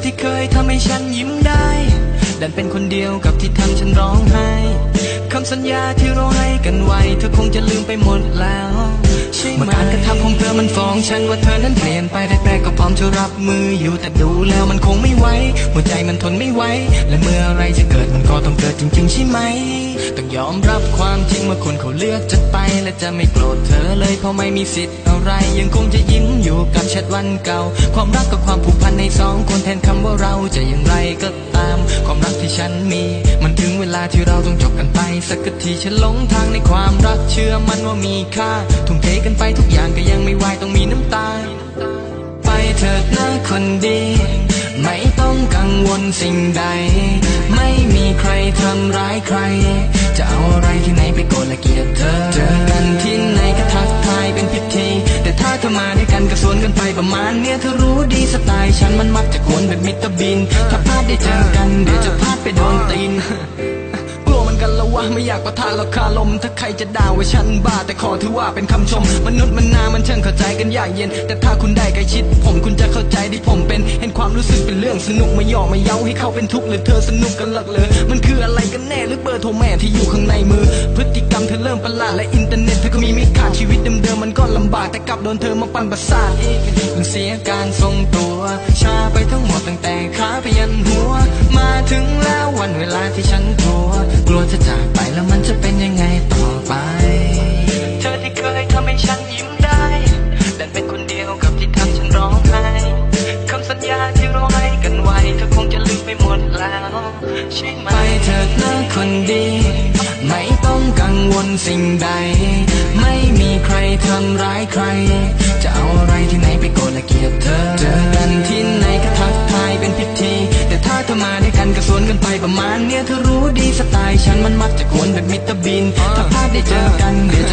ที่เคยทำให้ฉันยิ้มได้ดันเป็นคนเดียวกับที่ทำฉันร้องไห้คำสัญญาที่เราให้กันไว้เธอคงจะลืมไปหมดแล้วใช่ไหมการกระทำของเธอมันฟ้องฉันว่าเธอนั้นเปลี่ยนไปแรกๆก็พร้อมจะรับมืออยู่แต่ดูแล้วมันคงไม่ไหวหัวใจมันทนไม่ไหวและเมื่อไรจะเกิดมันก็ต้องเกิดจริงๆใช่ไหมต้องยอมรับความจริงว่าคนเขาเลือกจะไปและจะไม่โกรธเธอเลยเพราะไม่มีสิทธิ์อะไรยังคงจะยิ้มอยู่กับแชทวันเก่าความรักกับความผูกพันในสองคนแทนคำว่าเราจะอย่างไรก็ตามความรักที่ฉันมีมันถึงเวลาที่เราต้องจบกันไปสักทีฉันหลงทางในความรักเชื่อมันว่ามีค่าทุ่มเทกันไปทุกอย่างก็ยังไม่ไหวต้องมีน้ำตาไปเถิดนะคนดีไม่ต้องกังวลสิ่งใดไม่มีใครทำร้ายใครจะเอาอะไรที่ไหนไปโกรธและเกลียดเธอเจอกันที่ไหนก็ทักทายเป็นพิธีแต่ถ้าเธอมาด้วยกันก็สวนกันไปประมาณเนี้ยเธอรู้ดีสไตล์ฉันมันมักจะกวนแบบมิสเตอร์บีนถ้าพลาดได้เจอกันเดี๋ยวจะพลาดไปโดนตีนกลัวมันกันแล้ววะไม่อยากปะทะราคาลมถ้าใครจะด่าว่าฉันบ้าแต่ขอถือว่าเป็นคำชมมนุษย์มันนามันเชิงเข้าใจกันยากเย็นแต่ถ้าคุณได้ใกล้ชิดผมคุณจะเข้าใจที่ผมเป็นเห็นความรู้สึกเป็นเรื่องสนุกไม่ย่อไม่เย้าให้เขาเป็นทุกข์หรือเธอสนุกกันหลักเลยมันคืออะไรกันแน่หรือเบอร์โทรแม่ที่อยู่ข้างในมือพฤติกรรมเธอเริ่มประหลาดและอินเทอร์เน็ตเธอก็มีไม่ขาดชีวิตเดิมๆมันก็ลำบากแต่กลับโดนเธอมาปั่นประสาทอีกมันเสียการทรงตัวชาไปทั้งหมดตั้งแต่ขาไปยันหัวมาถึงแล้ววันเวลาที่ฉันกลัวจะจากไปแล้วมันจะเป็นยังไงต่อไปเธอที่เคยทำให้ฉันยิ้มได้ดันเป็นคนเดียวกับที่ทำฉันร้องไห้คำสัญญาที่เราให้กันไว้เธอคงจะลืมไปหมดแล้วใช่ไหมไปเถิดนะคนดีไม่ต้องกังวลสิ่งใดไม่มีใครทำร้ายใครจะเอาอะไรที่ไหนไปโกรธและเกลียดเธอเจอกันที่ไหนก็ทักทายเป็นพิธีแต่ถ้าเธอมาด้วยกันก็สวนกันไปประมาณเนี้ยเธอรู้ดีสไตล์ฉันมันมักจะกวนแบบมิสเตอร์บีนถ้าพลาดได้เจอกันเดี๋ยว